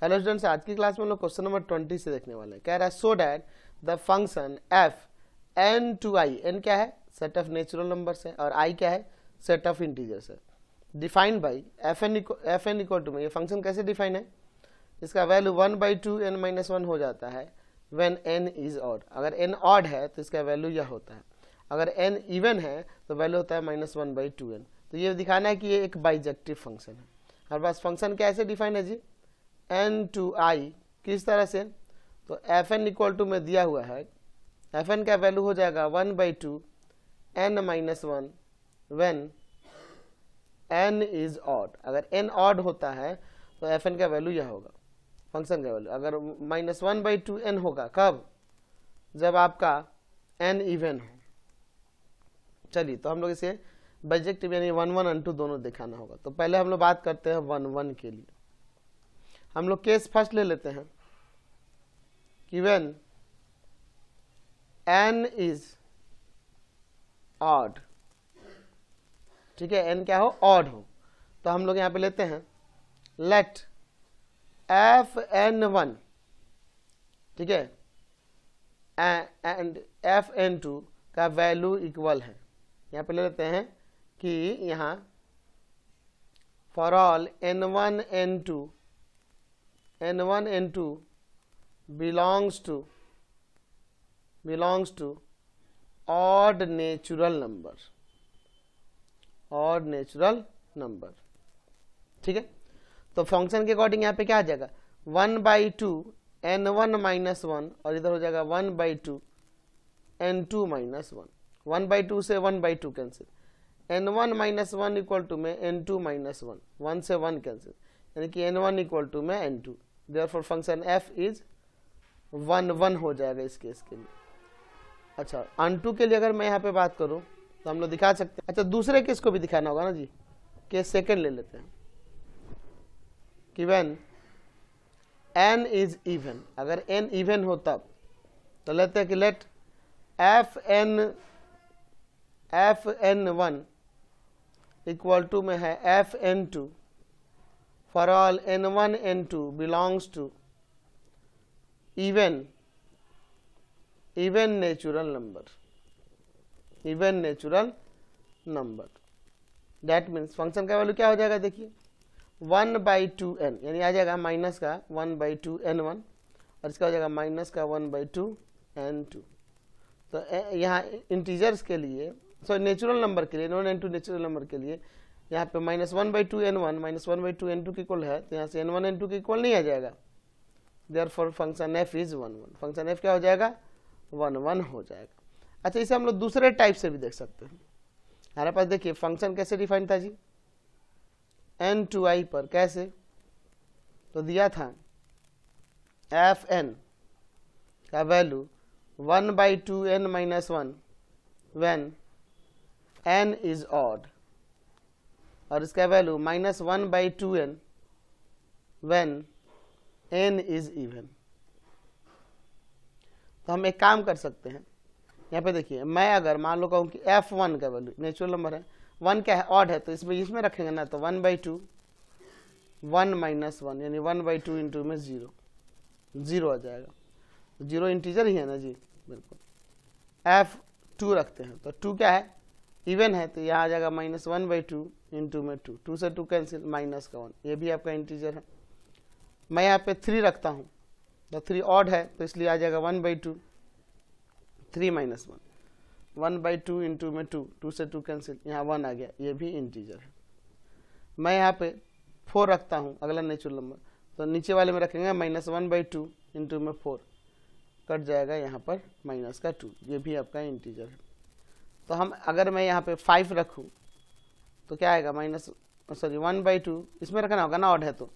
Hello students, आज की class में हम लोग क्वेश्चन नंबर 20 से देखने वाले हैं। कह रहा है so that the function f n to I, n क्या है, सेट ऑफ नेचुरल नंबर्स है, और आई क्या है, सेट ऑफ इंटीजर्स है, defined by f n equal to में। ये फंक्शन कैसे डिफाइन है, इसका वैल्यू 1/2n-1 हो जाता है व्हेन n इज ऑड। अगर n ऑड है तो इसका वैल्यू यह होता है, अगर n इवन है तो वैल्यू होता है -1/2n। तो ये दिखाना है कि ये एक बाइजेक्टिव फंक्शन है। हमारे पास फंक्शन कैसे डिफाइन है जी, n टू आई, किस तरह से, तो एफ एन इक्वल टू में दिया हुआ है, एफ एन का वैल्यू हो जाएगा 1/2n-1 when n is odd. अगर n ऑड होता है तो एफ एन का वैल्यू यह होगा, फंक्शन का वैल्यू। अगर -1/2n होगा कब, जब आपका n इवन हो। चलिए, तो हम लोग इसे बाइजेक्टिव यानी 1 1 और 2 दोनों दिखाना होगा। तो पहले हम लोग बात करते हैं 1 1 के लिए। हम लोग केस फर्स्ट ले लेते हैं कि व्हेन n इज ऑड, ठीक है, n क्या हो, ऑड हो, तो हम लोग यहां पे लेते हैं लेट fn1, ठीक है, एंड fn2 का वैल्यू इक्वल है। यहां पे ले लेते हैं कि यहां for all n1 n2 belongs to odd natural number, ठीक है। तो फंक्शन के अकॉर्डिंग यहाँ पे क्या आ जाएगा, 1/2n1-1, और इधर हो जाएगा 1/2n2-1, 1/2 से 1/2 कैंसिल, n1-1 इक्वल टू में n2-1, 1 से 1 कैंसिल, यानी कि n1 इक्वल टू में n2। Therefore function f is 1 1 हो जाएगा इस केस के लिए। अच्छा, अनटू के लिए अगर मैं यहाँ पे बात करूँ तो हम लोग दिखा सकते हैं। अच्छा, दूसरे केस को भी दिखाना होगा ना जी, केस सेकंड ले लेते हैं कि व्हेन n इज इवन, अगर n इवन हो तब, तो लेते हैं कि लेट fn1 इक्वल टू में है fn2 for all n1 n2 belongs to even natural number. That means function का वैल्यू क्या हो जाएगा, देखिए 1/2n, यानी आ जाएगा माइनस का 1/2n1, और इसका हो जाएगा माइनस का 1/2n2। तो यहाँ इंटीजर्स के लिए, सॉरी नेचुरल नंबर के लिए, नॉन n2 नेचुरल नंबर के लिए यहाँ पे -1/2n1 -1/2n2 के इक्वल है, तो यहाँ से n1 n2 के इक्वल नहीं आ जाएगा। Therefore function f is 1 1, function f क्या हो जाएगा, 1 1 हो जाएगा। अच्छा, इसे हम लोग दूसरे टाइप से भी देख सकते हैं। हमारे पास देखिए फंक्शन कैसे डिफाइन था जी, n टू i पर कैसे, तो दिया था fn का value 1/2n-1 when n is odd, और इसका value -1/2n when n is even. तो हम एक काम कर सकते हैं, यहाँ पे देखिए, मैं अगर मान लो कहूँ कि f1 का वैल्यू नेचुरल नंबर है, 1 क्या है, ऑड है, तो इसमें रखेंगे ना, तो 1/2 1 -1 यानी 1/2 इंटू में 0 आ जाएगा। 0 इंटीजर ही है ना जी, बिल्कुल। f2 रखते हैं, तो 2 क्या है, इवन है, तो यहाँ आ जाएगा -1/2 इंटू में 2, 2 से 2 कैंसिल, -1, ये भी आपका इंटीजर है। मैं यहाँ पे 3 रखता हूँ, तो 3 ऑड है, तो इसलिए आ जाएगा 1/2 3 -1, 1/2 इंटू में 2, 2 से 2 कैंसिल, यहाँ 1 आ गया, ये भी इंटीजर है। मैं यहाँ पे 4 रखता हूँ, अगला नेचुरल नंबर, तो नीचे वाले में रखेंगे -1/2 इंटू में 4, कट जाएगा यहाँ पर -2, ये भी आपका इंटीजर है। तो हम अगर मैं यहाँ पे 5 रखूँ तो क्या आएगा, 1/2, इसमें रखना होगा ना, ऑड है, तो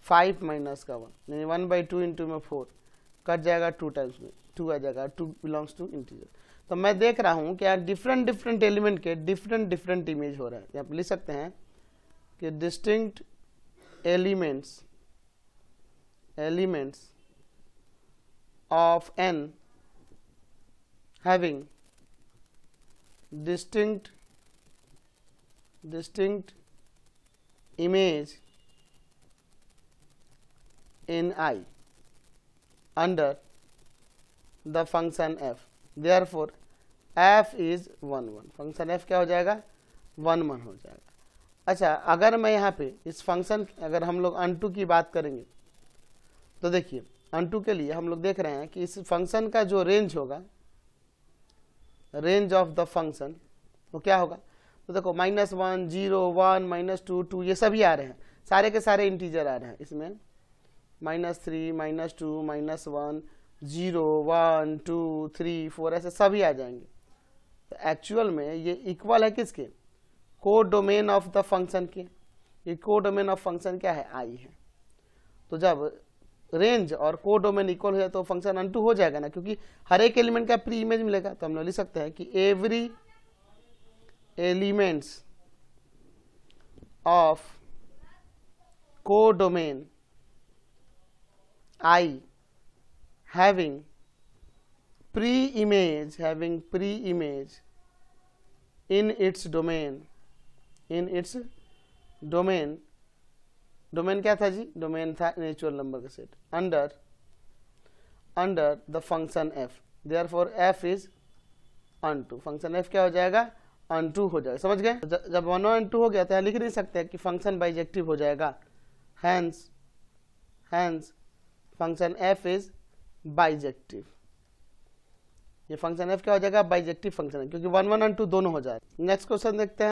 5 -1 यानी 1/2 इंटू में 4, कट जाएगा 2 टाइम्स में, 2 आ जाएगा, 2 बिलोंग्स टू इंटीजर। तो मैं देख रहा हूँ कि यार डिफरेंट एलिमेंट के डिफरेंट इमेज हो रहा है। यहाँ पे लिख सकते हैं कि distinct elements of n having distinct image in I under the function f, therefore f is 1 1, function f क्या हो जाएगा 1 1 हो जाएगा। अच्छा, अगर मैं यहाँ पे इस फंक्शन, अगर हम लोग अनटू की बात करेंगे तो देखिए अनटू के लिए हम लोग देख रहे हैं कि इस फंक्शन का जो रेंज होगा, रेंज ऑफ द फंक्शन वो क्या होगा, तो देखो -1 0 1 -2 2 ये सभी आ रहे हैं, सारे के सारे इंटीजर आ रहे हैं इसमें, -3 -2 -1 0 1 2 3 4 ऐसे सभी आ जाएंगे। तो एक्चुअल में ये इक्वल है किसके, को डोमेन ऑफ द फंक्शन के। ये को डोमेन ऑफ फंक्शन क्या है, आई है। तो जब रेंज और को डोमेन इक्वल हो जाए तो फंक्शन अनटू हो जाएगा ना, क्योंकि हर एक एलिमेंट का प्री इमेज मिलेगा। तो हम लोग लिख सकते हैं कि every elements of codomain I having pre-image in its domain, domain क्या था जी, डोमेन था नेचुरल नंबर का set under the function f, therefore f is unto, function f क्या हो जाएगा, अनटू हो जाएगा। समझ गए? जब 1 और 2 हो गया तो यहाँ लिख नहीं सकते कि फंक्शन बाइजेक्टिव हो जाएगा, hence function f is bijective. ये फंक्शन f क्या हो जाएगा, बाइजेक्टिव फंक्शन है, क्योंकि 1 1 और 2 दोनों हो जाए। नेक्स्ट क्वेश्चन देखते हैं।